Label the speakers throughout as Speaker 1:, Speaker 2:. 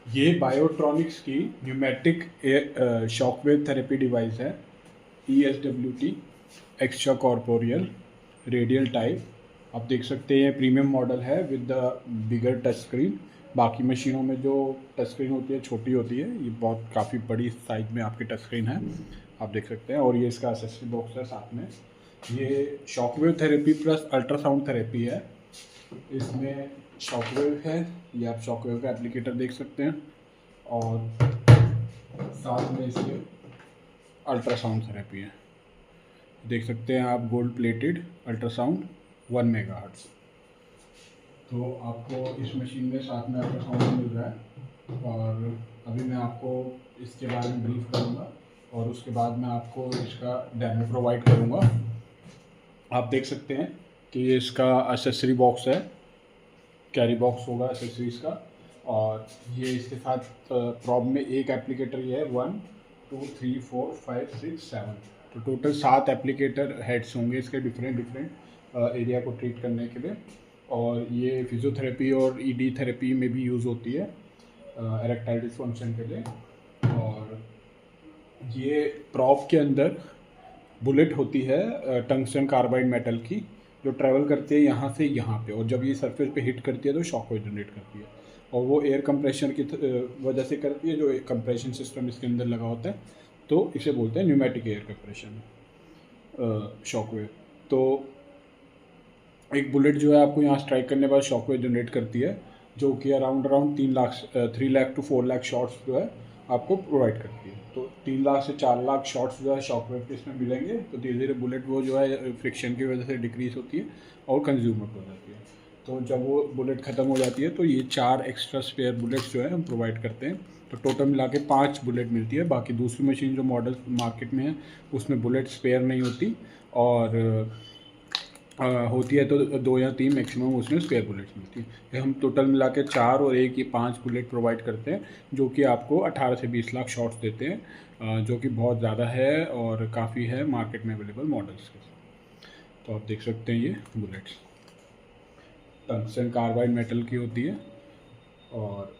Speaker 1: ये बायोट्रॉनिक्स की pneumatic shockwave therapy device है, ESWT extra corporeal radial type. आप देख सकते हैं ये प्रीमियम मॉडल है with the bigger touch screen. बाकी मशीनों में जो टच स्क्रीन होती है छोटी होती है, ये बहुत काफ़ी बड़ी साइज में आपकी टच स्क्रीन है, आप देख सकते हैं। और ये इसका एसेसरी बॉक्स है साथ में। ये shockwave therapy plus ultrasound therapy है। इसमें शॉकवेव है, ये आप शॉकवेव का एप्लीकेटर देख सकते हैं, और साथ में इसके अल्ट्रासाउंड थेरेपी है। देख सकते हैं आप, गोल्ड प्लेटेड अल्ट्रासाउंड 1 मेगाहर्ट्ज़। तो आपको इस मशीन में साथ में अल्ट्रासाउंड मिल रहा है। और अभी मैं आपको इसके बारे में ब्रीफ करूँगा और उसके बाद मैं आपको इसका डेमो प्रोवाइड करूँगा। आप देख सकते हैं कि ये इसका एसेसरी बॉक्स है, कैरी बॉक्स होगा एसेसरीज का। और ये इसके साथ प्रॉब में एक एप्लीकेटर ये है, 1 2 3 4 5 6 7, तो टोटल 7 एप्लीकेटर हेड्स होंगे इसके डिफरेंट एरिया को ट्रीट करने के लिए। और ये फिजियोथेरेपी और ED थेरेपी में भी यूज़ होती है, एरेक्टाइल डिसफंक्शन के लिए। और ये प्रॉप के अंदर बुलेट होती है टंगस्टन कार्बाइड मेटल की, जो ट्रैवल करती है यहाँ से यहाँ पे, और जब ये सरफेस पे हिट करती है तो शॉक वेव जनरेट करती है। और वो एयर कंप्रेशन की वजह से करती है, जो कंप्रेशन सिस्टम इसके अंदर लगा होता है, तो इसे बोलते हैं pneumatic air compression shock wave. तो एक बुलेट जो है आपको यहाँ स्ट्राइक करने के बाद शॉक वेव जनरेट करती है, जो कि around 3 lakh to 4 lakh shots जो है आपको प्रोवाइड करती है। तो 3 लाख से 4 लाख शॉट्स जो है शॉक वेव के इसमें मिलेंगे। तो धीरे धीरे बुलेट वो जो है फ्रिक्शन की वजह से डिक्रीज होती है और कंज्यूम हो जाती है। तो जब वो बुलेट ख़त्म हो जाती है तो ये 4 एक्स्ट्रा स्पेयर बुलेट्स जो है हम प्रोवाइड करते हैं। तो टोटल मिला के 5 बुलेट मिलती है। बाकी दूसरी मशीन जो मॉडल मार्केट में है उसमें बुलेट स्पेयर नहीं होती, और होती है तो 2 या 3 मैक्सिमम उसमें स्पेयर बुलेट्स मिलती है। हम टोटल मिला के 4 और 1 ये 5 बुलेट प्रोवाइड करते हैं, जो कि आपको 18 से 20 लाख शॉट्स देते हैं, जो कि बहुत ज़्यादा है और काफ़ी है मार्केट में अवेलेबल मॉडल्स के साथ। तो आप देख सकते हैं ये बुलेट्स टंगस्टन कार्बाइड मेटल की होती है। और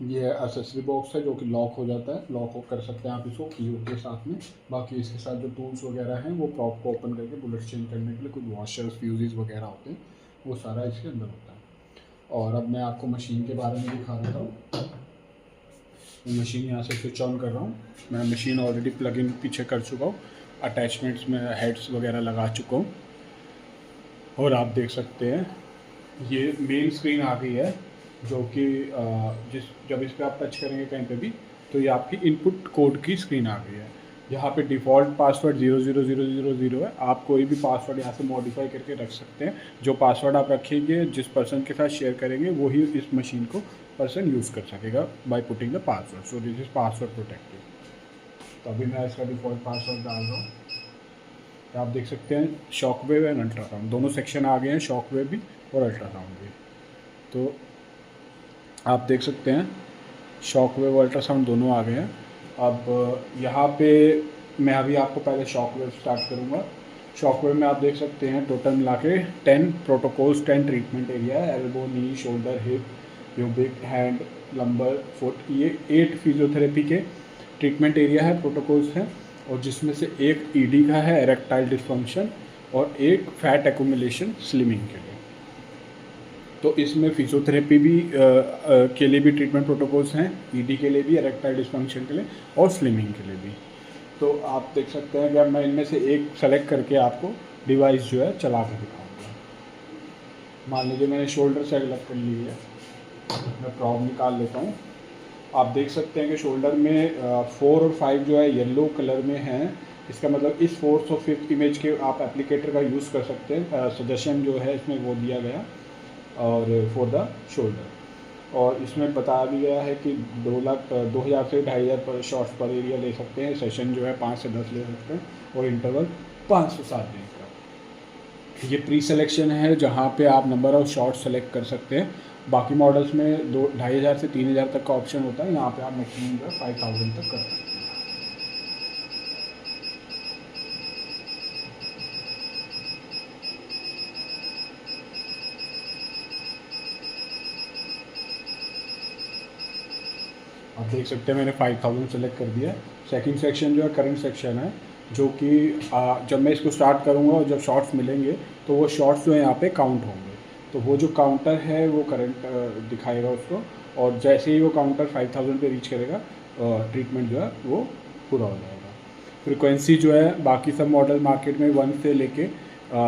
Speaker 1: ये एसेसरी बॉक्स है जो कि लॉक हो जाता है, लॉक कर सकते हैं आप इसको, की होती है साथ में। बाकी इसके साथ जो टूल्स वगैरह हैं वो प्रॉप को ओपन करके बुलेट चेंज करने के लिए कुछ वॉशर्स फ्यूजेस वगैरह होते हैं, वो सारा इसके अंदर होता है। और अब मैं आपको मशीन के बारे में दिखा देता हूँ। मैं मशीन यहाँ से स्विच ऑन कर रहा हूँ। मैं मशीन ऑलरेडी प्लग इन पीछे कर चुका हूँ, अटैचमेंट्स में हेड्स वगैरह लगा चुका हूँ। और आप देख सकते हैं ये मेन स्क्रीन आ गई है, जो कि जब इस पर आप टच करेंगे कहीं पे भी तो ये आपकी इनपुट कोड की स्क्रीन आ गई है। यहाँ पे डिफ़ॉल्ट पासवर्ड 00000 है। आप कोई भी पासवर्ड यहाँ से मॉडिफाई करके रख सकते हैं। जो पासवर्ड आप रखेंगे, जिस पर्सन के साथ शेयर करेंगे, वही इस मशीन को पर्सन यूज़ कर सकेगा by putting the password. So this is password protected. तो अभी मैं इसका डिफ़ॉल्ट पासवर्ड डाल रहा हूँ। तो आप देख सकते हैं शॉकवेव एंड अल्ट्रासाउंड दोनों सेक्शन आ गए हैं, शॉकवेव भी और अल्ट्रासाउंड भी। तो आप देख सकते हैं शॉक वेव अल्ट्रासाउंड दोनों आ गए हैं। अब यहाँ पे मैं अभी आपको पहले शॉक वेव स्टार्ट करूँगा। शॉक वेव में आप देख सकते हैं टोटल मिला के 10 प्रोटोकॉल्स, 10 ट्रीटमेंट एरिया है, elbow, knee, shoulder, hip, pubic, hand, lumbar, foot. ये 8 फिजियोथेरेपी के ट्रीटमेंट एरिया है, प्रोटोकॉल्स हैं। और जिसमें से एक ED का है, एरेक्टाइल डिसफंक्शन, और एक फैट एक्यूमुलेशन स्लिमिंग के लिए। तो इसमें फिजियोथेरेपी भी के लिए भी ट्रीटमेंट प्रोटोकॉल्स हैं, ED के लिए भी, एरेक्टाइल डिसफंक्शन के लिए और स्लिमिंग के लिए भी। तो आप देख सकते हैं कि अब मैं इनमें से एक सेलेक्ट करके आपको डिवाइस जो है चला कर दिखाऊंगा। मान लीजिए मैंने शोल्डर सेलेक्ट कर ली है, मैं प्रॉब निकाल लेता हूँ। आप देख सकते हैं कि शोल्डर में 4 और 5 जो है येलो कलर में हैं। इसका मतलब इस 4th और 5th इमेज के आप एप्लीकेटर का यूज़ कर सकते हैं। सजेशन जो है इसमें वो दिया गया और फॉर द शोल्डर। और इसमें बताया भी गया है कि 2000 से 2500 शॉट्स पर एरिया ले सकते हैं। सेशन जो है 5 से 10 ले सकते हैं, और इंटरवल 5 से 7 दिन का। ये प्री सिलेक्शन है जहाँ पे आप नंबर ऑफ शॉट्स सेलेक्ट कर सकते हैं। बाकी मॉडल्स में 2500 से 3000 तक का ऑप्शन होता है, यहाँ पे आप मैक्सिमम जो है 5000 तक कर सकते हैं। आप देख सकते हैं मैंने 5000 सेलेक्ट कर दिया है। सेकंड सेक्शन जो है करंट सेक्शन है, जो कि जब मैं इसको स्टार्ट करूँगा और जब शॉट्स मिलेंगे तो वो शॉट्स जो है यहाँ पे काउंट होंगे। तो वो जो काउंटर है वो करंट दिखाएगा उसको, और जैसे ही वो काउंटर 5000 पे रीच करेगा ट्रीटमेंट जो है वो पूरा हो जाएगा। फ्रिक्वेंसी जो है बाकी सब मॉडल मार्केट में 1 से लेके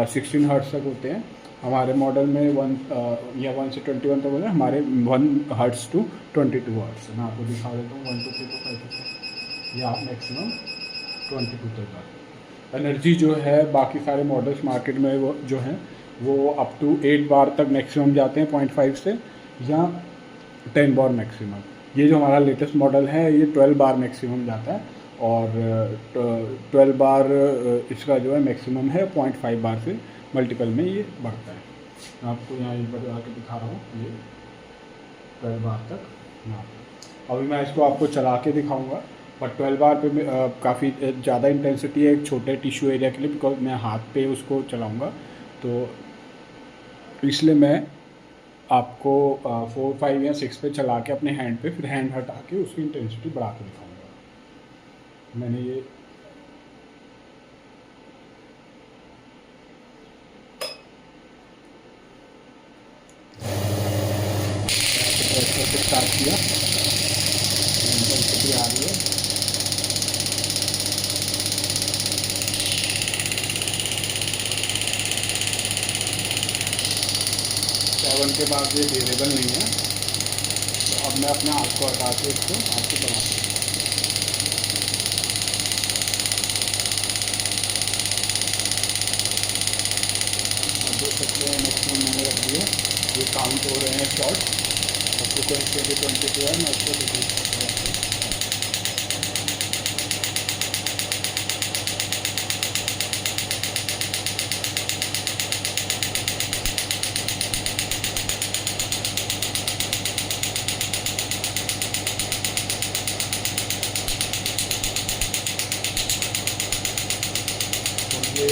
Speaker 1: 16 हर्ट्ज तक होते हैं। हमारे मॉडल में 1 से 21 तक होते हैं, हमारे 1 हर्ट्ज टू 22 हर्ट्ज। मैं आपको दिखा देता हूँ 1 2 3 4 5 6 या मैक्सिमम 22 तक जाते हैं। एनर्जी जो है बाकी सारे मॉडल्स मार्केट में वो जो हैं वो अप टू 8 बार तक मैक्सिमम जाते हैं 0.5 से, या 10 बार मैक्सिमम। ये जो हमारा लेटेस्ट मॉडल है ये 12 बार मैक्सिमम जाता है, और 12 बार इसका जो है मैक्सिमम है, 0.5 बार से मल्टीपल में ये बढ़ता है। मैं आपको यहाँ एक बार आके दिखा रहा हूँ, ये 12 बार तक यहाँ पे। अभी मैं इसको आपको चला के दिखाऊंगा, बट 12 बार पे काफ़ी ज़्यादा इंटेंसिटी है एक छोटे टिश्यू एरिया के लिए, बिकॉज मैं हाथ पे उसको चलाऊँगा, तो इसलिए मैं आपको 4 5 या 6 पे चला के अपने हैंड पे, फिर हैंड हटा के उसकी इंटेंसिटी बढ़ा के दिखाऊंगा। मैंने ये प्रेस करके स्टार्ट किया, इंटेंसिटी आ रही है। सेवन के बाद ये वेरिएबल नहीं है, तो अब मैं अपने हाथ को हटा के इसको हाथ से बढ़ा सकता हूँ। देख सकते हैं मैक्सिमम मैंने रख दिया, ये काउंट हो रहे हैं शॉट। और फ्रिक्वेंसी अभी 22 है, मैं उसको डिक्रीज करता हूँ। तो ये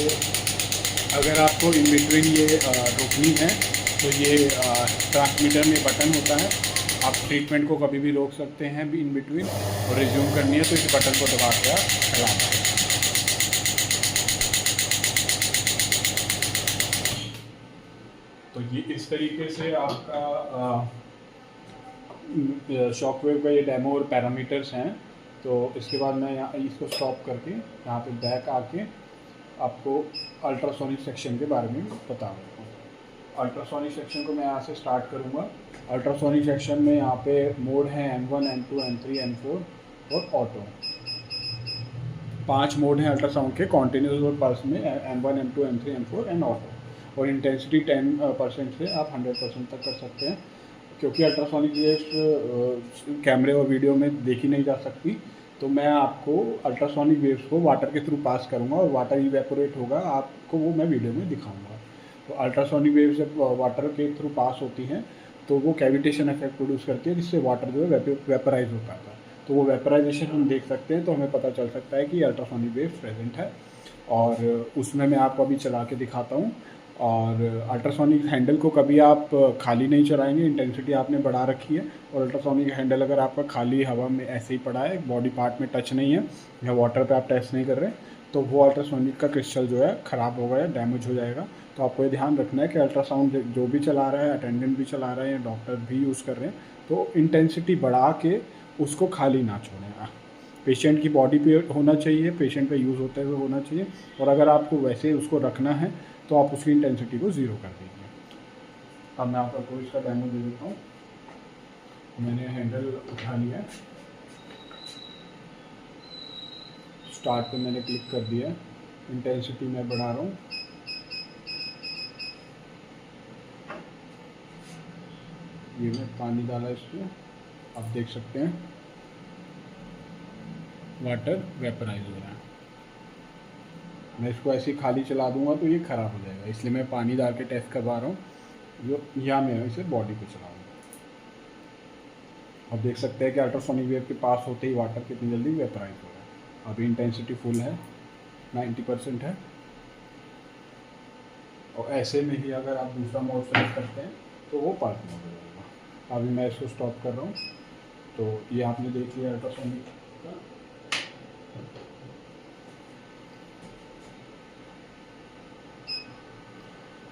Speaker 1: अगर आपको इन बिटवीन ये रोकनी है तो ये ट्रांसमीटर में बटन होता है, आप ट्रीटमेंट को कभी भी रोक सकते हैं भी इन बिटवीन, और रिज्यूम करनी है तो इस बटन को दबा के आप चला सकते हैं। तो ये इस तरीके से आपका शॉकवेव का ये डेमो और पैरामीटर्स हैं। तो इसके बाद मैं यहाँ इसको स्टॉप करके यहाँ पे बैक आके आपको अल्ट्रासोनिक सेक्शन के बारे में बता देता हूँ। अल्ट्रासोनिक सेक्शन को मैं यहाँ से स्टार्ट करूँगा। अल्ट्रासोनिक सेक्शन में यहाँ पे मोड हैं M1 M2 M3 M4 और ऑटो। 5 मोड हैं अल्ट्रासाउंड के, कॉन्टिन्यूस और पल्स में M1 M2 M3 M4 and auto. और इंटेंसिटी 10% से आप 100% तक कर सकते हैं, क्योंकि अल्ट्रासोनिक वेव्स कैमरे और वीडियो में देखी नहीं जा सकती, तो मैं आपको अल्ट्रासोनिक वेव्स को वाटर के थ्रू पास करूंगा और वाटर इवेपोरेट होगा, आपको वो मैं वीडियो में दिखाऊंगा। तो अल्ट्रासोनिक वेव्स जब वाटर के थ्रू पास होती हैं तो वो कैविटेशन इफेक्ट प्रोड्यूस करती है, जिससे वाटर जो है वेपराइज हो पाता है। तो वो वेपराइजेशन हम देख सकते हैं, तो हमें पता चल सकता है कि अल्ट्रासोनिक वेव्स प्रेजेंट है, और उसमें मैं आपको अभी चला के दिखाता हूँ। और अल्ट्रासोनिक हैंडल को कभी आप खाली नहीं चलाएंगे, इंटेंसिटी आपने बढ़ा रखी है, और अल्ट्रासोनिक हैंडल अगर आपका खाली हवा में ऐसे ही पड़ा है, बॉडी पार्ट में टच नहीं है या वाटर पे आप टेस्ट नहीं कर रहे, तो वो अल्ट्रासोनिक का क्रिस्टल जो है ख़राब होगा या डैमेज हो जाएगा। तो आपको ये ध्यान रखना है कि अल्ट्रासाउंड जो भी चला रहा है, अटेंडेंट भी चला रहा है या डॉक्टर भी यूज़ कर रहे हैं, तो इंटेंसिटी बढ़ा के उसको खाली ना छोड़ें। पेशेंट की बॉडी पे होना चाहिए, पेशेंट पे यूज़ होते हुए होना चाहिए, और अगर आपको वैसे उसको रखना है तो आप उसकी इंटेंसिटी को 0 कर दीजिए। अब मैं आपको इसका डेमो दे देता हूँ। मैंने हैंडल उठा लिया, स्टार्ट पे मैंने क्लिक कर दिया, इंटेंसिटी मैं बढ़ा रहा हूँ। ये मैं पानी डाला इसमें, आप देख सकते हैं वाटर वेपराइज हो रहा है। मैं इसको ऐसे ही खाली चला दूंगा तो ये ख़राब हो जाएगा, इसलिए मैं पानी डाल के टेस्ट करवा रहा हूँ, जो या मैं इसे बॉडी पे चलाऊँगा। आप देख सकते हैं कि अल्ट्रासोनिक वेव के पास होते ही वाटर कितनी जल्दी वेपराइज हो रहा है। अभी इंटेंसिटी फुल है, 90% है, और ऐसे में ही अगर आप दूसरा मोड सेलेक्ट करते हैं तो वो पार्ट मोड हो जाएगा। अभी मैं इसको स्टॉप कर रहा हूँ। तो ये आपने देख लिया अल्ट्रासाउंड का।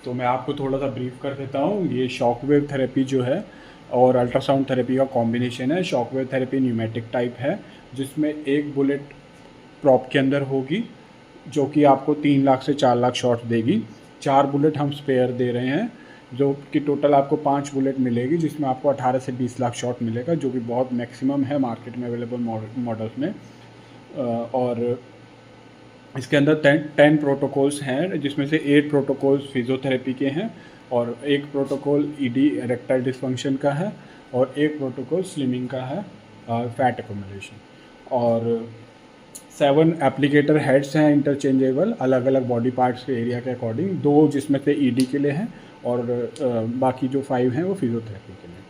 Speaker 1: तो मैं आपको थोड़ा सा ब्रीफ कर देता हूँ। ये शॉकवेव थेरेपी जो है और अल्ट्रासाउंड थेरेपी का कॉम्बिनेशन है। शॉकवेव थेरेपी न्यूमेटिक टाइप है, जिसमें एक बुलेट प्रॉप के अंदर होगी, जो कि आपको 3 लाख से 4 लाख शॉट देगी। 4 बुलेट हम स्पेयर दे रहे हैं, जो कि टोटल आपको 5 बुलेट मिलेगी, जिसमें आपको 18 से 20 लाख शॉट मिलेगा, जो कि बहुत मैक्सिमम है मार्केट में अवेलेबल मॉडल्स में। और इसके अंदर 10 प्रोटोकॉल्स हैं, जिसमें से 8 प्रोटोकॉल्स फिजियोथेरेपी के हैं, और एक प्रोटोकॉल ईडी इरेक्टाइल डिस्फंक्शन का है, और एक प्रोटोकॉल स्लिमिंग का है, फैट एक्यूमुलेशन। और 7 एप्लीकेटर हेड्स हैं इंटरचेंजेबल, अलग अलग बॉडी पार्ट्स के एरिया के अकॉर्डिंग, 2 जिसमें से ईडी के लिए हैं, और बाकी जो 5 हैं वो फिजियोथेरेपी के लिए।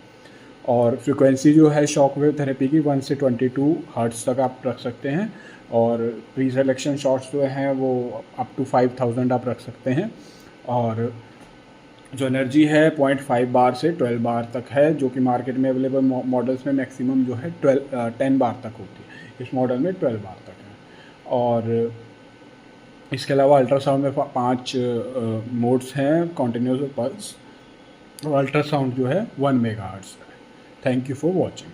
Speaker 1: और फ्रिक्वेंसी जो है शॉक वेव थेरेपी की 1 से 22 हर्ट्ज तक आप रख सकते हैं, और प्री सिलेक्शन शॉट्स जो हैं वो अप टू 5000 आप रख सकते हैं। और जो एनर्जी है 0.5 बार से 12 बार तक है, जो कि मार्केट में अवेलेबल मॉडल्स में मैक्सिमम जो है 10 बार तक होती है। इस मॉडल में 12 बार तक है। और इसके अलावा अल्ट्रासाउंड में 5 मोड्स हैं, कॉन्टिन्यूस पल्स, और अल्ट्रासाउंड जो है 1 मेगाहर्ट्ज़ है। Thank you for watching.